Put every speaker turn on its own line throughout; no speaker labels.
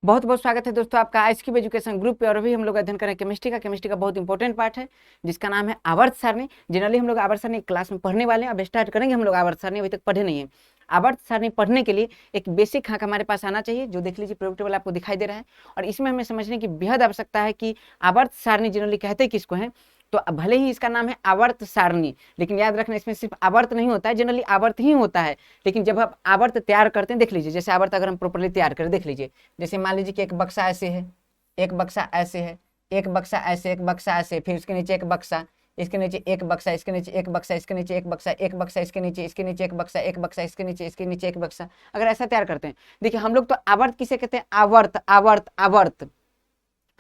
बहुत बहुत स्वागत है दोस्तों आपका आईएसक्यूब एजुकेशन ग्रुप पे। और अभी हम लोग अध्ययन करें केमिस्ट्री का बहुत इंपॉर्टेंट पार्ट है जिसका नाम है आवर्त सारणी। जनरली हम लोग आवर्त सारणी क्लास में पढ़ने वाले हैं। अब स्टार्ट करेंगे हम लोग आवर्त सारणी, अभी तक पढ़े नहीं है। आवर्त सारणी पढ़ने के लिए एक बेसिक हक हमारे पास आना चाहिए, जो देख लीजिए प्रोजेक्ट टेबल आपको दिखाई दे रहा है। और इसमें हमें समझने की बेहद आवश्यकता है कि आवर्त सारणी जनरली कहते किसको है। तो भले ही इसका नाम है आवर्त सारणी, लेकिन याद रखना इसमें सिर्फ आवर्त नहीं होता है, जनरली आवर्त ही होता है। लेकिन जब आप आवर्त तैयार करते हैं, देख लीजिए जैसे आवर्त अगर हम प्रॉपर्ली तैयार करें, देख लीजिए जैसे मान लीजिए कि एक बक्सा ऐसे है, एक बक्सा ऐसे है, एक बक्सा ऐसे, एक बक्सा ऐसे, फिर उसके नीचे एक बक्सा, इसके नीचे एक बक्सा, इसके नीचे एक बक्सा, इसके नीचे एक बक्सा, एक बक्सा इसके नीचे, इसके नीचे एक बक्सा, एक बक्सा इसके नीचे, इसके नीचे एक बक्सा। अगर ऐसा तैयार करते हैं, देखिए हम लोग तो आवर्त किसे कहते हैं, आवर्त आवर्त आवर्त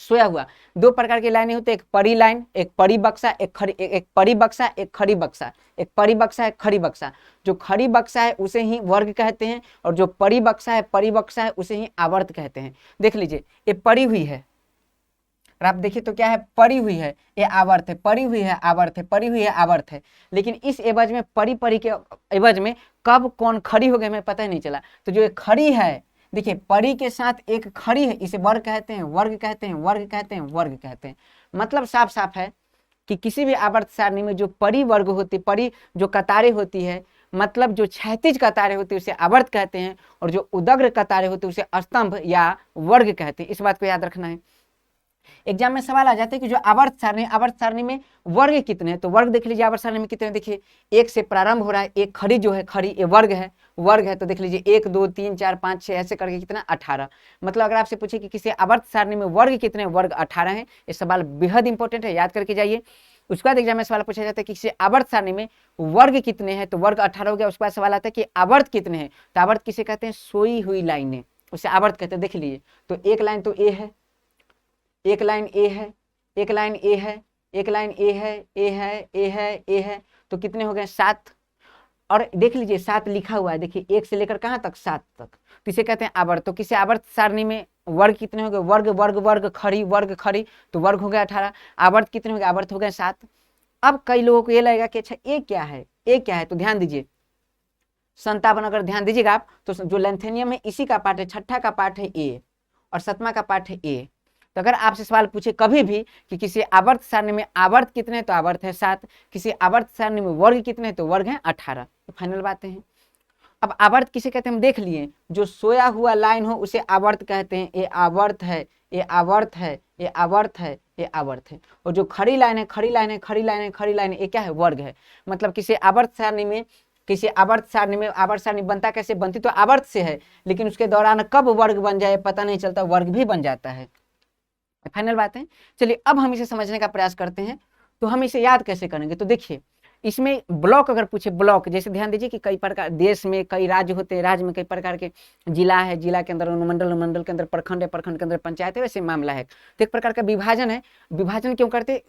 सोया हुआ। दो प्रकार की लाइनें होती है, एक परी लाइन, एक परी बक्सा, एक खड़ी, एक परी बक्सा, एक खड़ी बक्सा, एक परी बक्सा, एक खड़ी बक्सा। जो खड़ी बक्सा है उसे ही वर्ग कहते हैं, और जो परी बक्सा है, परी बक्सा है, उसे ही आवर्त कहते हैं। देख लीजिए ये परी हुई है, और आप देखिए तो क्या है, परी हुई है, ये आवर्त है, परी हुई है आवर्त है, परी हुई है आवर्त है। लेकिन इस एवज में परी परी के एवज में कब कौन खड़ी हो गई हमें पता ही नहीं चला। तो जो ये खड़ी है, देखिए परी के साथ एक खड़ी है, इसे वर्ग कहते हैं, वर्ग कहते हैं, वर्ग कहते हैं, वर्ग कहते हैं। मतलब साफ साफ है कि किसी भी आवर्त सारणी में जो परी वर्ग होती, परी जो कतारें होती है, मतलब जो क्षैतिज कतारें होती है उसे आवर्त कहते हैं, और जो उदग्र कतारें होती है उसे स्तंभ या वर्ग कहते हैं। इस बात को याद रखना है। एग्जाम में सवाल आ जाते हैं कि जो आवर्त सारणी में वर्ग कितने हैं। तो वर्ग देख लीजिए आवर्त सारणी में कितने, देखिए एक से प्रारंभ हो रहा है, एक खड़ी जो है, खड़ी ये वर्ग है, वर्ग है। तो देख लीजिए 1 2 3 4 5 6 ऐसे करके कितना 18। मतलब अगर आपसे पूछे कि किसी आवर्त सारणी में वर्ग कितने, वर्ग 18 है। ये सवाल बेहद इंपॉर्टेंट है, याद करके जाइए। उसके बाद एग्जाम में सवाल पूछा जाता है कि किसी आवर्त सारणी में वर्ग कितने हैं, तो वर्ग 18 हो गया। उसके बाद सवाल आता है कि आवर्त कितने हैं, तो आवर्त किसे कहते हैं, सोई हुई लाइनें, उसे आवर्त कहते हैं। देख लीजिए तो एक लाइन तो ए है, एक लाइन ए है, एक लाइन ए है, एक लाइन ए है, ए है, ए है, ए है। तो कितने हो गए, 7। और देख लीजिए 7 लिखा हुआ है, देखिए 1 से लेकर कहाँ तक, 7 तक। तो इसे कहते हैं आवर्त। तो किसी आवर्त सारणी में वर्ग कितने हो गए, वर्ग वर्ग वर्ग खड़ी, वर्ग खड़ी, तो वर्ग हो गया 18। आवर्त कितने हो गए, आवर्त हो गए 7। अब कई लोगों को ये लगेगा कि अच्छा ए क्या है, ए क्या है। तो ध्यान दीजिए 57, अगर ध्यान दीजिएगा आप, तो जो लेंथेनियम है इसी का पार्ट है, छठा का पार्ट है ए, और 7वां का पार्ट है ए। तो अगर आपसे सवाल पूछे कभी भी कि किसी आवर्त सारणी में आवर्त कितने हैं, तो आवर्त है 7। किसी आवर्त सारणी में वर्ग कितने हैं, तो वर्ग है 18। तो फाइनल बातें हैं। अब आवर्त किसे कहते हैं हम देख लिए, जो सोया हुआ लाइन हो उसे आवर्त कहते हैं। ये आवर्त है, ये आवर्त है, ये आवर्त है, ये आवर्त है। और जो खड़ी लाइन है, खड़ी लाइन है, खड़ी लाइन है, खड़ी लाइन है, ये क्या है, वर्ग है। मतलब किसी आवर्त सारणी में, किसी आवर्त सारणी में, आवर्त सारणी बनता कैसे, बनती तो आवर्त से है, लेकिन उसके दौरान कब वर्ग बन जाए पता नहीं चलता, वर्ग भी बन जाता है। फाइनल बात है। चलिए अब हम इसे समझने का प्रयास करते हैं। तो हम इसे याद कैसे करेंगे, तो देखिए इसमें ब्लॉक अगर पूछे, ब्लॉक जैसे ध्यान दीजिए कि कई प्रकार, देश में कई राज्य होते हैं, राज्य में कई प्रकार के जिला है, जिला के अंदर अनुमंडल, अनुमंडल के अंदर प्रखंड है, प्रखंड के अंदर पंचायत है, वैसे मामला है। तो एक प्रकार का विभाजन है। विभाजन क्यों करते,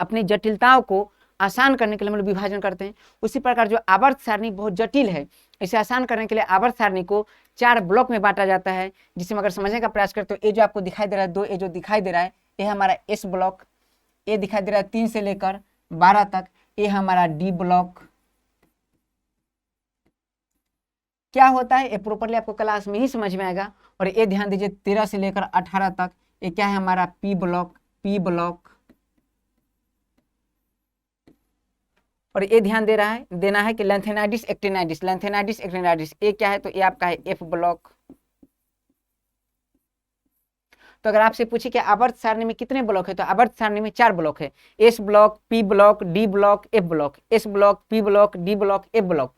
अपनी जटिलताओं को आसान करने के लिए हम लोग विभाजन करते हैं। उसी प्रकार जो आवर्त सारणी बहुत जटिल है, इसे आसान करने के लिए आवर्त सारणी को 4 ब्लॉक में बांटा जाता है, जिसे हम अगर समझने का प्रयास करते तो ये जो आपको दिखाई दे रहा है, 2 ये जो दिखाई दे रहा है, ये हमारा एस ब्लॉक, ये दिखाई दे रहा है 3 से लेकर 12 तक, ये हमारा डी ब्लॉक। क्या होता है ये प्रॉपर्ली आपको क्लास में ही समझ में आएगा। और ये ध्यान दीजिए 13 से लेकर 18 तक, ये क्या है हमारा पी ब्लॉक, पी ब्लॉक। और ये ध्यान देना है कि लेंथेनाइटिस एक्टिनाइटिस, लेंथेनाइटिस एक्टिनाइटिस, ये क्या है, तो ये आपका है एफ ब्लॉक। तो अगर आपसे पूछे कि आवर्त सारणी में कितने ब्लॉक है, तो आवर्त सारणी में 4 ब्लॉक है, S block, P block, D block, F block. S block, P block, D block, F block.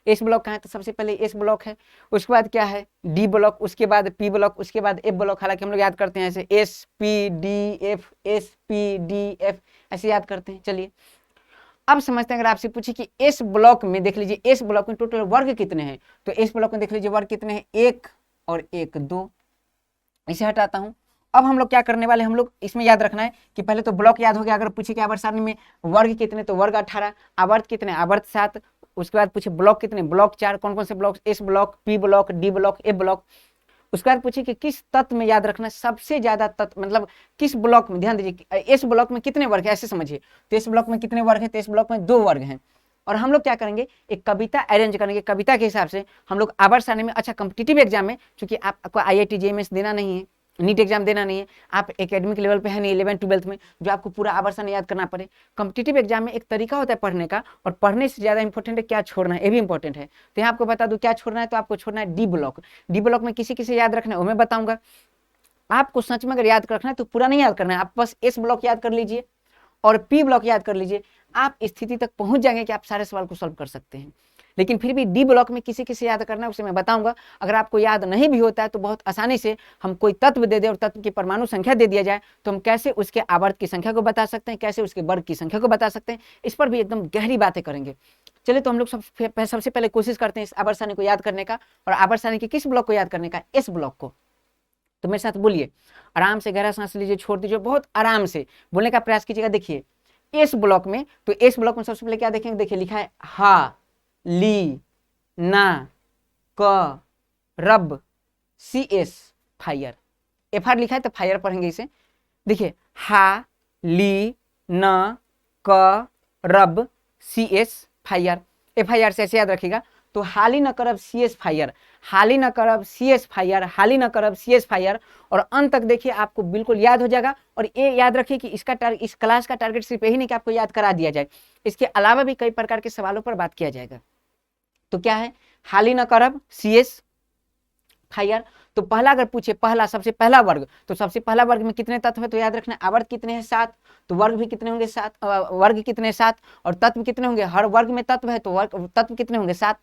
S block कहाँ है, तो सबसे पहले एस ब्लॉक है, उसके बाद क्या है डी ब्लॉक, उसके बाद पी ब्लॉक, उसके बाद एफ ब्लॉक। हालांकि हम लोग याद करते हैं ऐसे S P D F, S P D F, ऐसे याद करते हैं। चलिए अब समझते हैं, अगर आपसे पूछे कि एस ब्लॉक में देख लीजिए, एस ब्लॉक में टोटल वर्ग कितने हैं, तो एस ब्लॉक में देख लीजिए वर्ग कितने हैं, 1 और 1 2। इसे हटाता हूं। अब हम लोग क्या करने वाले, हम लोग इसमें याद रखना है कि पहले तो ब्लॉक याद हो गया। अगर पूछे कि आवर्त सारणी में वर्ग कितने, तो वर्ग 18, आवर्त कितने, आवर्त 7। उसके बाद पूछे ब्लॉक कितने, ब्लॉक 4। कौन कौन से block, S block, P block, D block, A block. उसके बाद पूछे कि किस तत्व में याद रखना सबसे ज्यादा तत्व, मतलब किस ब्लॉक में, ध्यान दीजिए एस ब्लॉक में कितने वर्ग है, ऐसे समझिए। तो एस ब्लॉक में कितने वर्ग है, तो एस ब्लॉक में 2 वर्ग हैं। और हम लोग क्या करेंगे, एक कविता अरेंज करेंगे, कविता के हिसाब से हम लोग आवर्त सारणी में। अच्छा, कॉम्पिटिटिव एग्जाम में चूंकि आपको IIT JMS देना नहीं है, नीट एग्जाम देना नहीं है, आप एकेडमिक लेवल पे है नहीं 11th-12th में जो आपको पूरा आवर्त सारणी याद करना पड़े। कॉम्पिटिटिव एग्जाम में एक तरीका होता है पढ़ने का, और पढ़ने से ज्यादा इंपॉर्टेंट है क्या छोड़ना है, ये भी इंपॉर्टेंट है। तो यहाँ आपको बता दूं क्या छोड़ना है, तो आपको छोड़ना है डी ब्लॉक। डी ब्लॉक में किसी किसी याद रखना है वो मैं बताऊंगा। आपको सच में अगर याद रखना है तो पूरा नहीं याद करना है, आप बस एस ब्लॉक याद कर लीजिए और पी ब्लॉक याद कर लीजिए। आप स्थिति तक पहुंच जाएंगे कि आप सारे सवाल को सॉल्व कर सकते हैं। लेकिन फिर भी डी ब्लॉक में किसी किसी याद करना है उसे मैं बताऊंगा। अगर आपको याद नहीं भी होता है तो बहुत आसानी से हम कोई तत्व दे दें और तत्व की परमाणु संख्या दे दिया जाए तो हम कैसे उसके आवर्त की संख्या को बता सकते हैं, कैसे उसके वर्ग की संख्या को बता सकते हैं, इस पर भी एकदम गहरी बातें करेंगे। चलिए तो हम लोग सबसे पहले कोशिश करते हैं इस आवर्त सारणी को याद करने का, और आवर्त सारणी के किस ब्लॉक को याद करने का, एस ब्लॉक को। तो मेरे साथ बोलिए, आराम से गहरा सांस लीजिए, छोड़ दीजिए, बहुत आराम से बोलने का प्रयास कीजिएगा। देखिए एस ब्लॉक में, तो एस ब्लॉक में सबसे पहले क्या देखेंगे, देखिए लिखा है हा ली ना क रब सी एस फायर। एफ लिखा है तो फायर पढ़ेंगे इसे। देखिए हा ली न क रब सी एस फायर, FIR से ऐसे याद रखिएगा। तो हाली न करब CS फायर, हाली न करब CS फायर, हाली न करब CS फायर, और अंत तक देखिए आपको बिल्कुल याद हो जाएगा। और ये याद रखिए कि इस क्लास का टारगेट सिर्फ यही नहीं कि आपको याद करा दिया जाए, इसके अलावा भी कई प्रकार के सवालों पर बात किया जाएगा। तो क्या है, हाली न करब CS फायर। तो पहला अगर पूछे, पहला सबसे पहला वर्ग, तो सबसे पहला वर्ग में कितने तत्व है, तो याद रखना आवर्त कितने हैं 7, तो वर्ग भी कितने होंगे 7, वर्ग कितने 7, और तत्व कितने होंगे, हर वर्ग में तत्व है तो वर्ग तत्व कितने होंगे 7।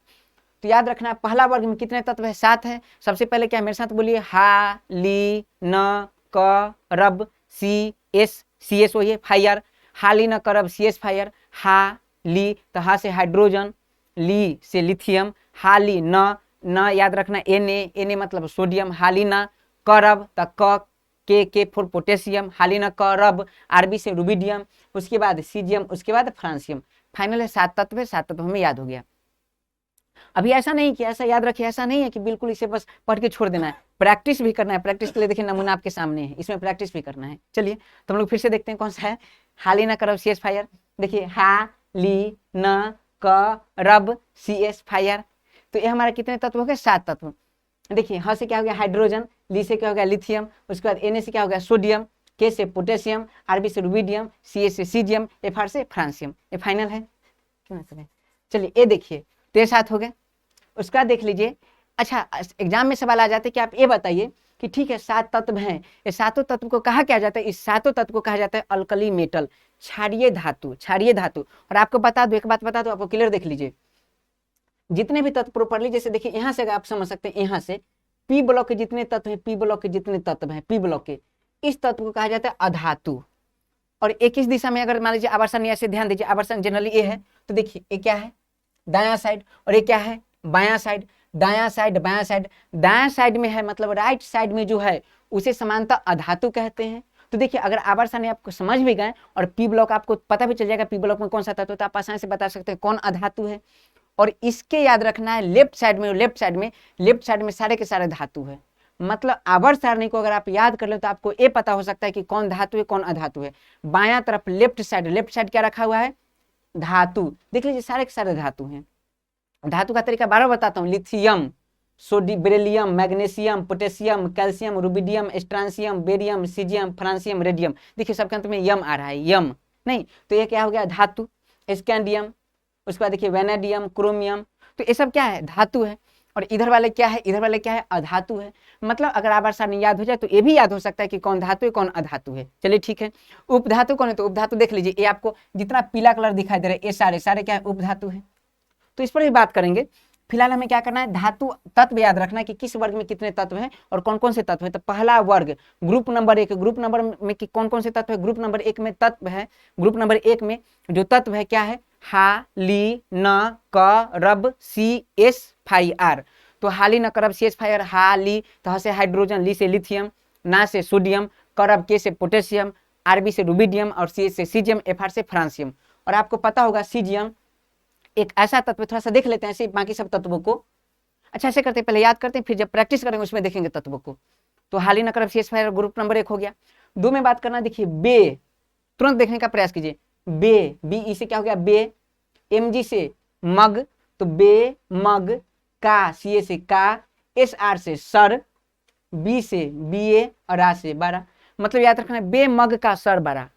तो याद रखना पहला वर्ग में कितने तत्व है, 7 है। सबसे पहले क्या, मेरे साथ बोलिए, हा ली न क रब सी एस, CS वही है फायर, हाली न करब CS फायर, हा ली तो हा से हाइड्रोजन, ली से लिथियम, हाली न याद रखना Na मतलब सोडियम, हालिना करब त के फॉर पोटेशियम, हालिना करब RB से रुबिडियम, उसके बाद सीजियम, उसके बाद फ्रांसियम। फाइनल है 7 तत्व है, 7 तत्व हमें याद हो गया। अभी ऐसा नहीं कि ऐसा याद रखिए, ऐसा नहीं है कि बिल्कुल इसे बस पढ़ के छोड़ देना है, प्रैक्टिस भी करना है। प्रैक्टिस के लिए देखिए नमूना आपके सामने है, इसमें प्रैक्टिस भी करना है। चलिए तो हम लोग फिर से देखते हैं कौन सा है, हालिना करब CS फायर। देखिए हा ली न क रब CS फायर, तो ये हमारा कितने तत्व हो गए, 7 तत्व। देखिए ह से क्या हो गया हाइड्रोजन, ली से क्या हो गया लिथियम, उसके बाद Na से क्या हो गया सोडियम, के से पोटेशियम, RB से रुबिडियम, Ca से सीजियम, FR से फ्रांसियम। ये फाइनल है, क्यों ऐसा है। चलिए ये देखिए तो ये 7 हो गए। उसका देख लीजिए, अच्छा एग्जाम में सवाल आ जाते हैं कि आप ये बताइए कि ठीक है 7 तत्व हैं, ये सातों तत्व को कहा क्या जाता है, इस सातों तत्व को कहा जाता है अल्कली मेटल, क्षारीय धातु, क्षारीय धातु। और आपको बता दो, एक बात बता दो, आपको क्लियर देख लीजिए, जितने भी तत्व प्रॉपर्ली, जैसे देखिए यहाँ से आप समझ सकते हैं, यहाँ से पी ब्लॉक के जितने तत्व हैं, पी ब्लॉक के जितने तत्व हैं, पी ब्लॉक के, इस तत्व को कहा जाता है अधातु। और एक इस दिशा में अगर मान लीजिए आवर्तन, ऐसे ध्यान दीजिए, आवर्तन जनरली ये है, तो देखिए ये क्या है दायां साइड, और ये क्या है बायां साइड, दायां साइड बायां साइड, दायां साइड में है मतलब राइट साइड में जो है उसे समानता अधातु कहते हैं। तो देखिए अगर आवर्तन आपको समझ भी गए और पी ब्लॉक आपको पता भी चल जाएगा पी ब्लॉक में कौन सा तत्व, तो आप आसानी से बता सकते हैं कौन अधातु है। और इसके याद रखना है लेफ्ट साइड में सारे के सारे धातु है। मतलब आवर्त सारणी को अगर आप याद कर ले तो आपको ये पता हो सकता है कि कौन धातु है कौन अधातु है। बायां तरफ लेफ्ट साइड क्या रखा हुआ है, धातु। देख लीजिए सारे के सारे धातु हैं। धातु का तरीका बार बताता हूँ, lithium, sodium, beryllium, magnesium, potassium, calcium, rubidium, strontium, barium, caesium, francium, radium. देखिए सबके अंत में यम आ रहा है, यम नहीं तो ये क्या हो गया धातु। स्कैंडियम, उसके बाद देखिए वेनेडियम, क्रोमियम, तो ये सब क्या है धातु है। और इधर वाले क्या है, इधर वाले क्या है अधातु है। मतलब अगर आवर्त सारणी याद हो जाए तो ये भी याद हो सकता है कि कौन धातु है कौन अधातु है। चलिए ठीक है, उपधातु कौन है, तो उपधातु देख लीजिए, ये आपको जितना पीला कलर दिखाई दे रहा है ये सारे क्या है उपधातु है। तो इस पर भी बात करेंगे। फिलहाल हमें क्या करना है, धातु तत्व याद रखना है कि किस वर्ग में कितने तत्व हैं और कौन कौन से तत्व हैं। तो पहला वर्ग ग्रुप नंबर 1, ग्रुप नंबर में कि कौन कौन से तत्व है, ग्रुप नंबर 1 में तत्व है, ग्रुप नंबर 1 में जो तत्व है क्या है, हा ली न क रब सी एस फायर। तो हाली न करब CS फायर, हा ली तो से हाइड्रोजन, ली से लिथियम, ना से सोडियम, करब के से पोटेशियम, RB से रुबिडियम और CS से सीजियम, FR से फ्रांसियम। और आपको पता होगा सीजियम एक ऐसा तत्व, थोड़ा सा देख लेते हैं ऐसे बाकी सब तत्वों को। अच्छा ऐसे करते हैं, पहले याद करते हैं फिर जब प्रैक्टिस करेंगे उसमें देखेंगे तत्वों को। तो हाली न करब CS फायर ग्रुप नंबर 1 हो गया। 2 में बात करना, देखिए बे, तुरंत देखने का प्रयास कीजिए, बे, BE से क्या हो गया बे, एमजी से मग, तो बे मग का, सीए से का, एस आर से सर, बी से बीए और आ से बारह। मतलब याद रखना है बे मग का सर बड़ा।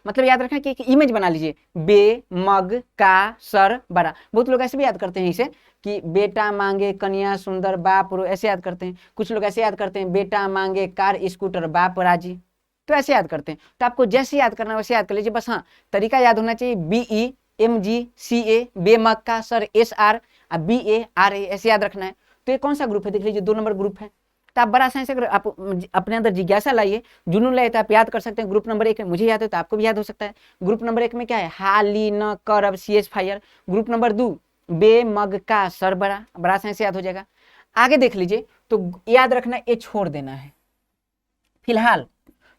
मतलब याद रखना कि एक इमेज बना लीजिए, बे मग का सर बड़ा। बहुत लोग ऐसे भी याद करते हैं इसे कि बेटा मांगे कन्या सुंदर बाप रो, ऐसे याद करते हैं। कुछ लोग ऐसे याद करते हैं बेटा मांगे कार स्कूटर बाप राजी, तो ऐसे याद करते हैं। तो आपको जैसे याद करना है वैसे याद कर लीजिए, बस हाँ तरीका याद होना चाहिए, बीई एम जी सी ए, बे मग का सर S R, B A R A, ऐसे याद रखना है। तो ये कौन सा ग्रुप है देख लीजिए, 2 नंबर ग्रुप है। तो आप बड़ा आसानी से अगर आप अपने अंदर जिज्ञासा लाइए, जुनून लाइए, तो आप याद कर सकते हैं। ग्रुप नंबर 1 है, मुझे याद है तो आपको भी याद हो सकता है। ग्रुप नंबर 1 में क्या है, हाली न करब सीएस फायर। ग्रुप नंबर 2 बे मग का सर बड़ा, बड़ा आसानी से याद हो जाएगा। आगे देख लीजिए, तो याद रखना ये छोड़ देना है फिलहाल।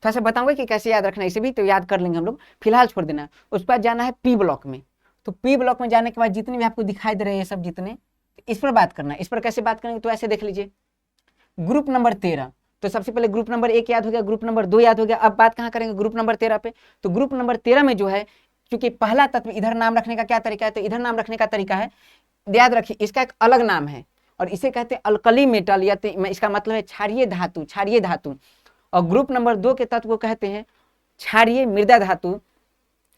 थोड़ा सा बताऊंगा कि कैसे याद रखना है, इसे भी तो याद कर लेंगे हम लोग। फिलहाल छोड़ देना है, उस पर जाना है पी ब्लॉक में। तो पी ब्लॉक में जाने के बाद जितने भी आपको दिखाई दे रहे हैं सब जितने, इस पर बात करना है। इस पर कैसे बात करेंगे, तो ऐसे देख लीजिए, ग्रुप नंबर 13, तो सबसे पहले ग्रुप नंबर 1 याद हो गया, ग्रुप नंबर 2 याद हो गया। अब बात कहाँ करेंगे, ग्रुप नंबर 13 पे। तो ग्रुप नंबर 13 में जो है, क्योंकि पहला तत्व इधर नाम रखने का क्या तरीका है, तो इधर नाम रखने का तरीका है, याद रखिए इसका एक अलग नाम है और इसे कहते हैं अल्कली मेटल, या इसका मतलब है क्षारीय धातु, क्षारीय धातु। और ग्रुप नंबर 2 के तत्व को कहते हैं क्षारीय मृदा धातु,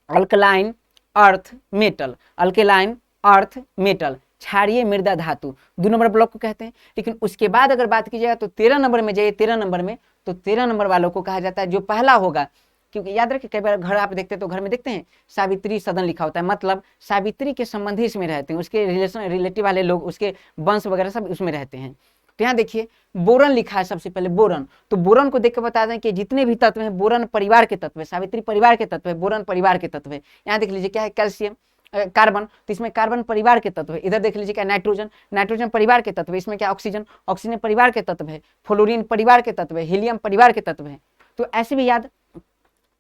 alkaline earth metal, alkaline earth metal, क्षारीय मृदा धातु, 2 नंबर ब्लॉक को कहते हैं। लेकिन उसके बाद अगर बात कीजिएगा तो 13 नंबर में जाइए, 13 नंबर में, तो 13 नंबर वालों को कहा जाता है जो पहला होगा। क्योंकि याद रखिए कई बार घर आप देखते हैं तो घर में देखते हैं सावित्री सदन लिखा होता है, मतलब सावित्री के संबंधी इसमें रहते हैं, उसके रिलेटिव वाले लोग, उसके वंश वगैरह सब उसमें रहते हैं। तो यहाँ देखिए बोरन लिखा है सबसे पहले, बोरन। तो बोरन को देख के बता दें कि जितने भी तत्व हैं बोरन परिवार के तत्व है, सावित्री परिवार के तत्व है, बोरन परिवार के तत्व है। यहाँ देख लीजिए क्या है, कैल्शियम, कार्बन, तो इसमें कार्बन परिवार के तत्व है। इधर देख लीजिए क्या, नाइट्रोजन, नाइट्रोजन परिवार के तत्व है। इसमें क्या, ऑक्सीजन, ऑक्सीजन परिवार के तत्व है। फ्लोरीन परिवार के तत्व है। हीलियम परिवार के तत्व है। तो ऐसे भी याद,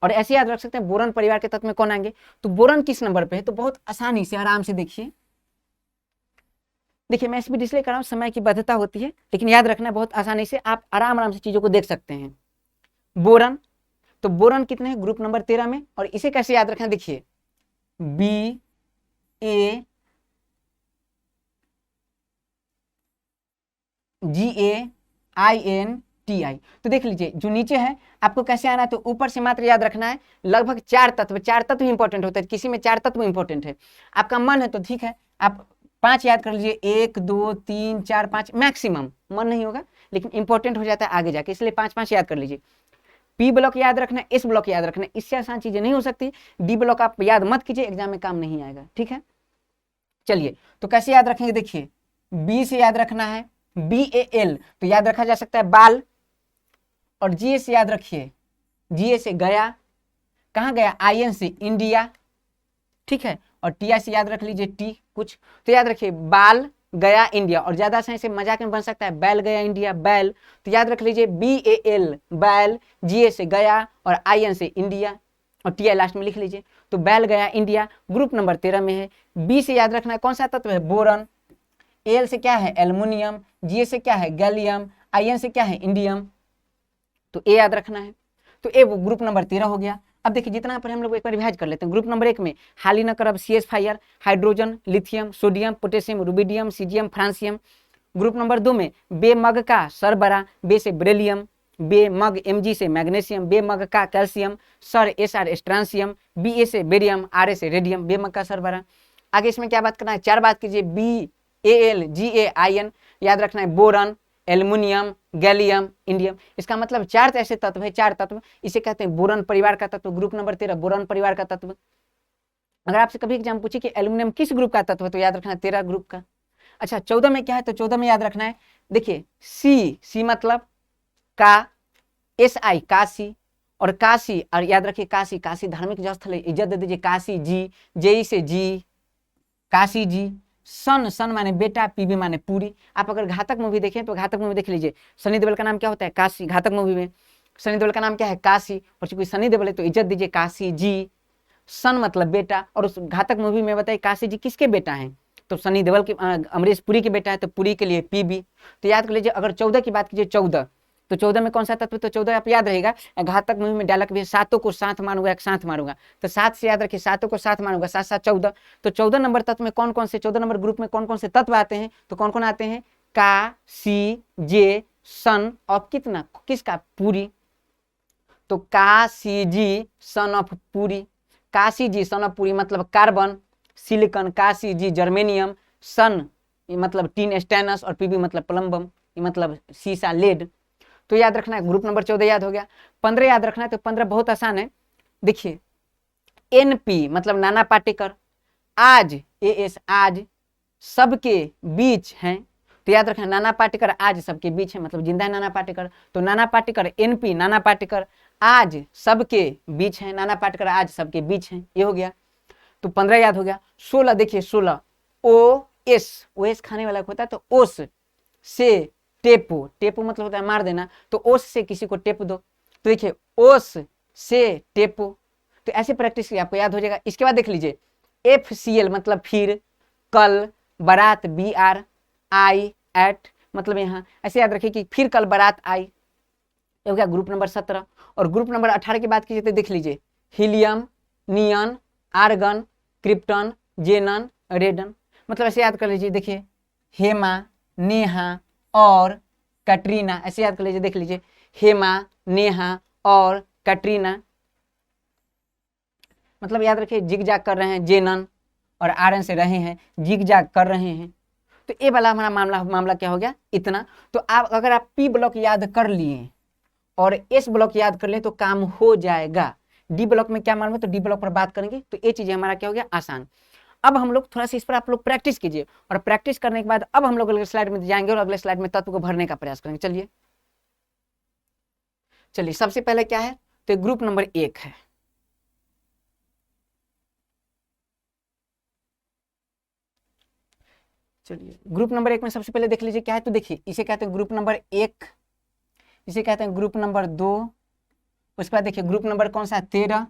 और ऐसे याद रख सकते हैं बोरन परिवार के तत्व में कौन आएंगे। तो बोरन किस नंबर पे है, तो बहुत आसानी से आराम से देखिए, देखिए मैं स्पीड इसलिए कर रहा हूँ, समय की बद्धता होती है, लेकिन याद रखना बहुत आसानी से आप आराम से चीजों को देख सकते हैं। बोरन, तो बोरन कितने हैं, ग्रुप नंबर 13 में। और इसे कैसे याद रखना, देखिए B A G A I N T I. तो देख लीजिए जो नीचे है आपको कैसे आना है, तो ऊपर से मात्र याद रखना है लगभग 4 तत्व, 4 तत्व इंपॉर्टेंट होते हैं, किसी में 4 तत्व इंपॉर्टेंट है। आपका मन है तो ठीक है आप 5 याद कर लीजिए, 1 2 3 4 5 मैक्सिमम, मन नहीं होगा लेकिन इंपॉर्टेंट हो जाता है आगे जाके, इसलिए 5 याद कर लीजिए। पी ब्लॉक याद रखना है, एस ब्लॉक याद रखना है, इससे आसान चीजें नहीं हो सकती। डी ब्लॉक आप याद मत कीजिए, एग्जाम में काम नहीं आएगा, ठीक है। चलिए तो कैसे याद रखेंगे, देखिए बी से याद रखना है BAL, तो याद रखा जा सकता है बाल। और GA से याद रखिए, GA से गया, कहाँ गया, IN से इंडिया, ठीक है। और TI से याद रख लीजिए टी कुछ, तो याद रखिए बाल गया इंडिया, और ज्यादा आसानी से मजाक में बन सकता है बैल गया इंडिया, बैल, तो याद रख लीजिए BAL बैल, GA से गया और IN से इंडिया और TI लास्ट में लिख लीजिए। तो बैल गया इंडिया ग्रुप नंबर 13 में है। बी से याद रखना है कौन सा तत्व है, बोरन। एल से क्या है, एल्युमिनियम। GA से क्या है, गैलियम। IN से क्या है, इंडियम। तो ए याद रखना है, तो ए वो ग्रुप नंबर 13 हो गया। अब देखिए जितना पर हम लोग एक बार रिवाइज कर लेते हैं। ग्रुप नंबर 1 में हाली न करब CS fire, hydrogen, lithium, sodium, potassium, rubidium, caesium, francium. Group number 2 में बे मग का सर बड़ा, बे से बेरिलियम, बे मग MG से मैग्नीशियम, बे मग का calcium, sir SR strontium, BA से बेरियम, RA से रेडियम, बे मग का सर बड़ा। आगे इसमें क्या बात करना है, 4 बात कीजिए, BAL GA IN, याद रखना है बोरन, एल्युमिनियम, गैलियम, इंडियम। इसका मतलब 4 ऐसे तत्व है, 4 तत्व, इसे कहते हैं बोरन परिवार का तत्व। ग्रुप नंबर 13 बोरन परिवार का तत्व। अगर आपसे कभी एग्जाम पूछे कि एल्युमिनियम किस ग्रुप का तत्व है, तो याद रखना 13 ग्रुप का। अच्छा 14 में क्या है, तो 14 में याद रखना है, देखिए सी मतलब का, SI काशी, और काशी, और याद रखिए काशी, काशी धार्मिक स्थल है, इज्जत दे दीजिए, काशी जी, JE से जी, काशी जी। सन माने बेटा, PB माने पूरी। आप अगर घातक मूवी देखें तो घातक मूवी देख लीजिए, सनी देओल का नाम क्या होता है, काशी। घातक मूवी में सनी देओल का नाम क्या है, काशी, और चूंकि सनी देओल है तो इज्जत दीजिए, काशी जी। सन मतलब बेटा, और उस घातक मूवी में बताइए काशी जी किसके बेटा हैं, तो सनी देओल के, अमरीश पुरी के बेटा है, तो पुरी के लिए PB। तो याद कर लीजिए, अगर 14 की बात कीजिए, 14 तो 14 में कौन सा तत्व, तो 14 आप याद रहेगा, घातक मुंह में डालक भी, सातों को साथ मारूंगा, एक साथ मारूंगा, तो 7 से याद रखिए, सातों को साथ मारूंगा, 7 7 14। तो 14 नंबर तत्व में कौन कौन से, 14 नंबर ग्रुप में कौन कौन से तत्व आते हैं, तो कौन कौन आते हैं, का, सी, जे, सन और कितना, किसका, पूरी। तो का सी जी सन ऑफ पूरी, का सी जी सन ऑफ पूरी मतलब कार्बन, सिलिकॉन, का सी जी जर्मेनियम, सन मतलब टीन स्टेनस और पीबी मतलब प्लम्बम मतलब सीसा लेड। तो याद रखना है, ग्रुप नंबर 14 याद हो गया। 15 याद रखना है, तो 15 बहुत आसान है, देखिए एनपी मतलब नाना पाटेकर, आज एएस आज सबके बीच हैं, तो याद रखना नाना पाटेकर आज सबके बीच है मतलब जिंदा है नाना पाटेकर, तो नाना पाटेकर एनपी नाना पाटेकर आज सबके बीच है, नाना पाटेकर आज सबके बीच है, ये हो गया। तो 15 याद हो गया। 16 देखिए 16 ओ एस खाने वाला होता है, तो ओस से टेपो, टेपो मतलब होता है मार देना, तो ओस से किसी को टेप दो, तो देखिए ओस से टेपो, तो ऐसे प्रैक्टिस आपको याद हो जाएगा। इसके बाद देख लीजिए FCL मतलब फिर, कल, बारात BR, आई एट मतलब यहाँ, ऐसे याद रखिए कि फिर कल बारात आई, ये हो गया ग्रुप नंबर 17। और ग्रुप नंबर 18 की बात कीजिए तो देख लीजिए हीलियम, नियन, आर्गन, क्रिप्टन, जेनन, रेडन, मतलब ऐसे याद कर लीजिए, देखिए हेमा, नेहा और कैटरीना, ऐसे याद कर लीजिए, देख लीजिए हेमा, नेहा और कैटरीना, मतलब याद रखिए जिग जाग कर रहे हैं, जेनन और आर्यन से रहे हैं, जिग जाग कर रहे हैं। तो ये वाला हमारा मामला क्या हो गया, इतना। तो आप अगर आप पी ब्लॉक याद कर लिए और एस ब्लॉक याद कर लें तो काम हो जाएगा। डी ब्लॉक में क्या मालूम है, तो डी ब्लॉक पर बात करेंगे, तो ये चीजें हमारा क्या हो गया, आसान। अब हम लोग थोड़ा सा इस पर आप लोग प्रैक्टिस कीजिए, और प्रैक्टिस करने के बाद अब हम लोग अगले स्लाइड में जाएंगे और अगले स्लाइड में तत्व को भरने का प्रयास करेंगे। चलिए चलिए सबसे पहले क्या है, तो ग्रुप नंबर 1 है, चलिए ग्रुप नंबर 1 में सबसे पहले देख लीजिए क्या है, तो देखिए इसे कहते हैं ग्रुप नंबर 1, इसे कहते हैं ग्रुप नंबर 2, उसके बाद देखिए ग्रुप नंबर कौन सा है, 13,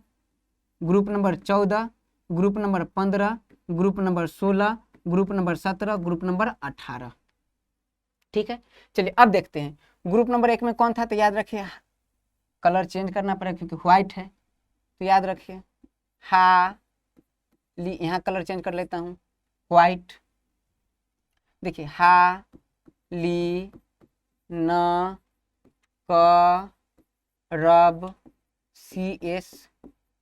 group number 14, group number 15, group number 16, group number 17, group number 18। ठीक है, चलिए अब देखते हैं ग्रुप नंबर 1 में कौन था, तो याद रखिए कलर चेंज करना पड़ेगा क्योंकि व्हाइट है, तो याद रखिए यहाँ कलर चेंज कर लेता हूँ, व्हाइट, देखिए हा ली न क रब CS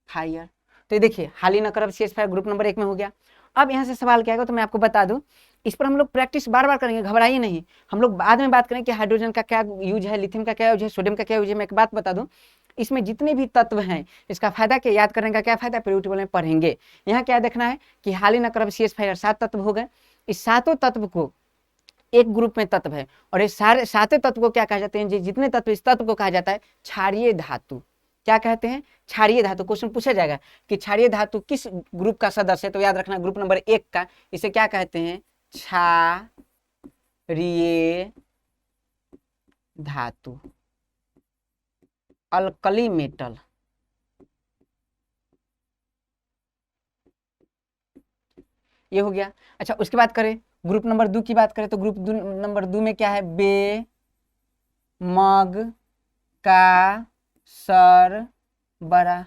फायर, तो ये देखिए हाली न करब CS फायर ग्रुप नंबर 1 में हो गया। अब यहाँ से सवाल क्या आएगा, तो मैं आपको बता दूं, इस पर हम लोग प्रैक्टिस बार बार करेंगे, घबराइए नहीं, हम लोग बाद में बात करेंगे कि हाइड्रोजन का क्या यूज है, लिथियम का क्या यूज है, सोडियम का क्या यूज है। मैं एक बात बता दूं, इसमें जितने भी तत्व हैं इसका फायदा क्या, याद करने का क्या फायदा, पीरियोडिक टेबल में पढ़ेंगे। यहाँ क्या देखना है कि हाली न करब CS फायर 7 तत्व हो गए, इस सातों तत्व को एक ग्रुप में तत्व है, और ये सारे सातों तत्व को क्या कहा जाते हैं, जितने तत्व, इस तत्व को कहा जाता है क्षारीय धातु। क्या कहते हैं, क्षारीय धातु। क्वेश्चन पूछा जाएगा कि क्षारीय धातु किस ग्रुप का सदस्य है, तो याद रखना ग्रुप नंबर 1 का, इसे क्या कहते हैं, क्षारीय धातु, अल्कली मेटल। ये हो गया। अच्छा उसके बाद करें ग्रुप नंबर 2 की बात करें, तो ग्रुप नंबर 2 में क्या है, बे, मग, का, सर, बड़ा,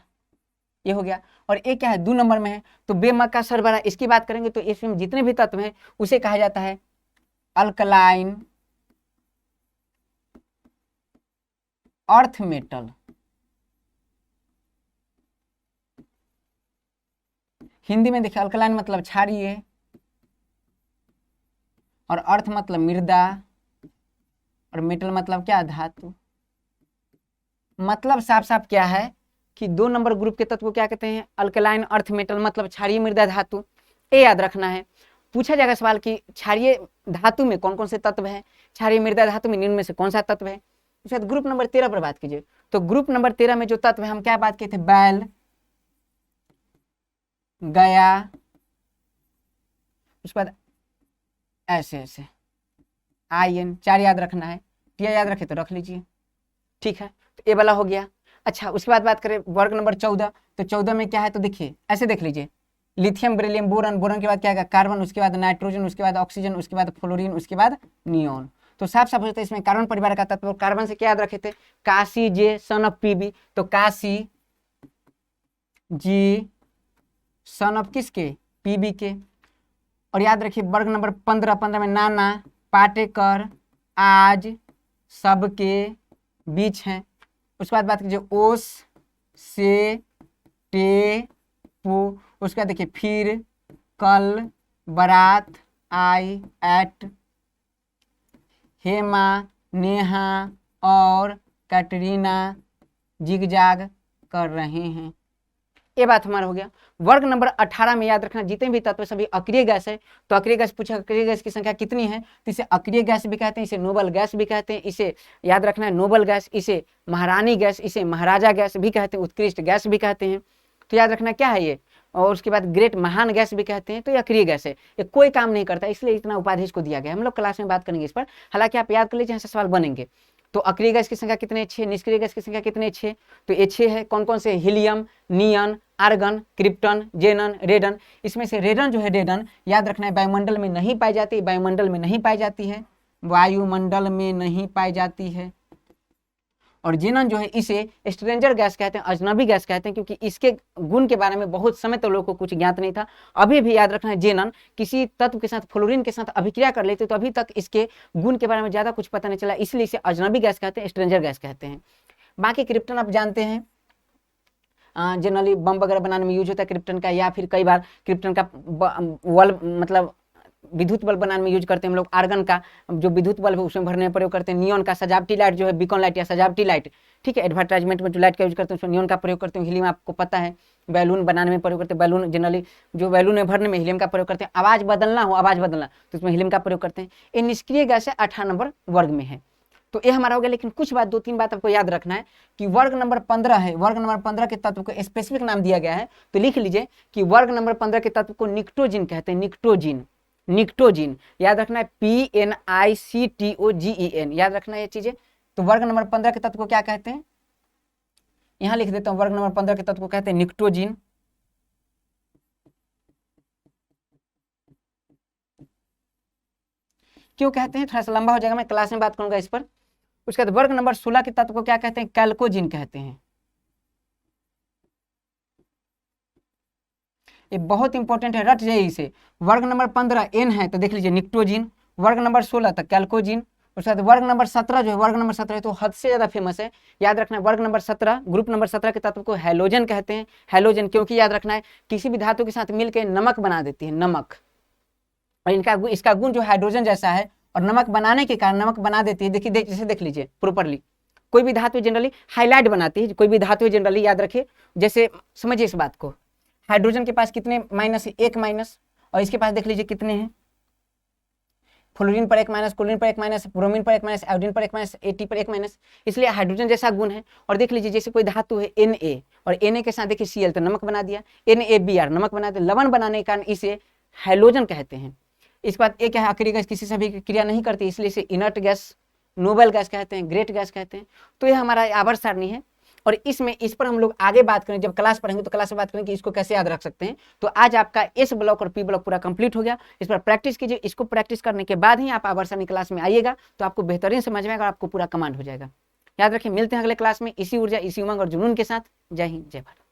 ये हो गया। और एक क्या है 2 नंबर में है, तो बेमग का सर बड़ा, इसकी बात करेंगे तो इसमें जितने भी तत्व हैं उसे कहा जाता है अल्कलाइन अर्थ मेटल। हिंदी में देखिए अल्कलाइन मतलब क्षारीय और अर्थ मतलब मृदा और मेटल मतलब क्या, धातु। मतलब साफ साफ क्या है कि 2 नंबर ग्रुप के तत्व को क्या कहते हैं, अल्कलाइन अर्थ मेटल मतलब क्षारीय मृदा धातु। ये याद रखना है, पूछा जाएगा सवाल कि क्षारीय धातु में कौन कौन से तत्व हैं, क्षारीय मृदा धातु में निम्न में से कौन सा तत्व है। उसके बाद ग्रुप नंबर 13 पर बात कीजिए, तो ग्रुप नंबर 13 में जो तत्व है हम क्या बात किए थे, बैल, गया, उसके बाद ऐसे ऐसे आयन, 4 याद रखना है, टिया याद रखे तो रख लीजिए। ठीक है, तो ये वाला हो गया। अच्छा उसके बाद बात करें वर्ग नंबर 14, तो 14 में क्या है, तो देखिए ऐसे देख लीजिए लिथियम, बेरिलियम, बोरन, बोरन के बाद क्या है कार्बन, उसके बाद नाइट्रोजन, उसके बाद ऑक्सीजन, उसके बाद फ्लोरीन, उसके बाद नियोन। तो साफ साफ होता है इसमें कार्बन परिवार का तत्व। कार्बन से क्या याद रखे थे, काशी जे सन ऑफ पीबी, तो काशी जी सन ऑफ किसके, पीबी के। और याद रखिए वर्ग नंबर 15, 15 में नाना पाटेकर आज सबके बीच हैं। उसके बाद बात कीजिए ओस से टे पो, उसके बाद देखिए फिर कल बारात आई एट, हेमा नेहा और कैटरीना जिगजाग कर रहे हैं। ये बात हमारा हो गया। वर्ग नंबर 18 में याद रखना जितने भी तत्व सभी अक्रिय गैस है, तो अक्रिय गैस पूछा अक्रिय गैस की संख्या कितनी है, तो इसे अक्रिय गैस भी कहते हैं, इसे नोबल गैस भी कहते हैं, इसे याद रखना है नोबल गैस, इसे महारानी गैस, इसे महाराजा गैस भी कहते हैं, उत्कृष्ट गैस भी कहते हैं। तो याद रखना क्या है ये। और उसके बाद ग्रेट महान गैस भी कहते हैं। तो ये अक्रिय गैस है, ये कोई काम नहीं करता, इसलिए इतना उपाधि इसको दिया गया। हम लोग क्लास में बात करेंगे इस पर, हालांकि आप याद कर लीजिए, ऐसे सवाल बनेंगे। तो अक्रिय गैस की संख्या कितने, 6, निष्क्रिय गैस की संख्या कितने, 6। तो ये 6 है, कौन कौन से, हीलियम, नियन, आर्गन, क्रिप्टन, जेनन, रेडन। इसमें से रेडन जो है, रेडन याद रखना है वायुमंडल में नहीं पाई जाती, वायुमंडल में नहीं पाई जाती है, वायुमंडल में नहीं पाई जाती है। और जेनन जो है इसे स्ट्रेंजर गैस कहते हैं, अजनबी गैस कहते हैं, क्योंकि इसके गुण के बारे में बहुत समय तो लोगों को कुछ ज्ञात नहीं था। अभी भी याद रखना है जेनन किसी तत्व के साथ फ्लोरीन के साथ अभिक्रिया कर लेते तो अभी तक इसके गुण के बारे में ज्यादा कुछ पता नहीं चला, इसलिए इसे अजनबी गैस कहते हैं, स्ट्रेंजर गैस कहते हैं। बाकी क्रिप्टन आप जानते हैं, जनरली बम वगैरह बनाने में यूज होता है क्रिप्टन का, या फिर कई बार क्रिप्टन का बल्ब मतलब विद्युत बल्ब बनाने में यूज करते हैं हम लोग। आर्गन का जो विद्युत बल्ब है उसमें भरने में प्रयोग करते हैं। नियॉन का सजावटी लाइट जो है, बीकॉन लाइट या सजावटी लाइट, ठीक है, एडवर्टाइजमेंट में जो लाइट का यूज करते हैं उसमें नियॉन का प्रयोग करते हैं। हीलियम आपको पता है बैलून बनाने में प्रयोग करते हैं, बैलून जनरली जो बैलून में भरने में हीलियम का प्रयोग करते हैं। आवाज बदलना हो, आवाज बदलना तो उसमें हीलियम का प्रयोग करते हैं। ये निष्क्रिय गैस है, 18 नंबर वर्ग में है। तो ये हमारा हो गया। लेकिन कुछ बात, 2-3 बात आपको याद रखना है कि वर्ग नंबर 15 है, वर्ग नंबर 15 के तत्व को स्पेसिफिक नाम दिया गया है। तो लिख लीजिए कि वर्ग नंबर 15 के तत्व को निक्टोजिन कहते हैं, निक्टोजिन, निक्टोजिन याद रखना है, PNICTOGEN, याद रखना है ये चीजें। तो वर्ग नंबर 15 के तत्व को क्या कहते हैं, यहां लिख देता हूं, वर्ग नंबर 15 के तत्व को कहते हैं निक्टोजिन। क्यों कहते हैं, थोड़ा सा लंबा हो जाएगा, मैं क्लास में बात करूंगा इस पर। उसके बाद वर्ग नंबर 16 के तत्व को क्या कहते हैं, कैल्कोजिन कहते हैं। ये बहुत इंपॉर्टेंट है, रट जाइए इसे। वर्ग नंबर 15 N है तो देख लीजिए निक्टोजिन, वर्ग नंबर 16 तक कैल्कोजिन। उसके बाद वर्ग नंबर 17 जो है, वर्ग नंबर 17 तो हद से ज्यादा फेमस है, याद रखना है। वर्ग नंबर 17, ग्रुप नंबर 17 के तत्व को हैलोजन कहते हैं। हैलोजन क्योंकि याद रखना है किसी भी धातु के साथ मिलकर नमक बना देती है, नमक। और इसका गुण जो हाइड्रोजन जैसा है, और नमक बनाने के कारण नमक बना देती है। देखिए जैसे देख लीजिए प्रॉपरली, कोई भी धातु जनरली हाईलाइट बनाती है, कोई भी धातु जनरली याद रखिए, जैसे समझिए इस बात को, हाइड्रोजन के पास कितने माइनस है, 1 माइनस, और इसके पास देख लीजिए कितने हैं, फ्लोरीन पर 1 माइनस, क्लोरीन पर 1 माइनस, ब्रोमीन पर 1 माइनस, आयोडीन पर 1 माइनस, एटी पर 1 माइनस, इसलिए हाइड्रोजन जैसा गुण है। और देख लीजिए जैसे कोई धातु है Na, और Na के साथ देखिए Cl तो नमक बना दिया, NaBr नमक बना दिया, लवण बनाने के कारण इसे हैलोजन कहते हैं। इसके बाद एक है अक्रिय गैस, किसी से भी क्रिया नहीं करती, इसलिए इसे इनर्ट गैस, नोबल गैस कहते हैं, ग्रेट गैस कहते हैं। तो ये हमारा आवर्त सारणी है, और इसमें इस पर हम लोग आगे बात करें, जब क्लास पढ़ेंगे तो क्लास में बात करेंगे कि इसको कैसे याद रख सकते हैं। तो आज आपका एस ब्लॉक और पी ब्लॉक पूरा कंप्लीट हो गया, इस पर प्रैक्टिस कीजिए। इसको प्रैक्टिस करने के बाद ही आप आवर्त सारणी क्लास में आइएगा, तो आपको बेहतरीन समझ में आएगा और आपको पूरा कमांड हो जाएगा। याद रखें, मिलते हैं अगले क्लास में इसी ऊर्जा, इसी उमंग और जुनून के साथ। जय हिंद, जय भारत।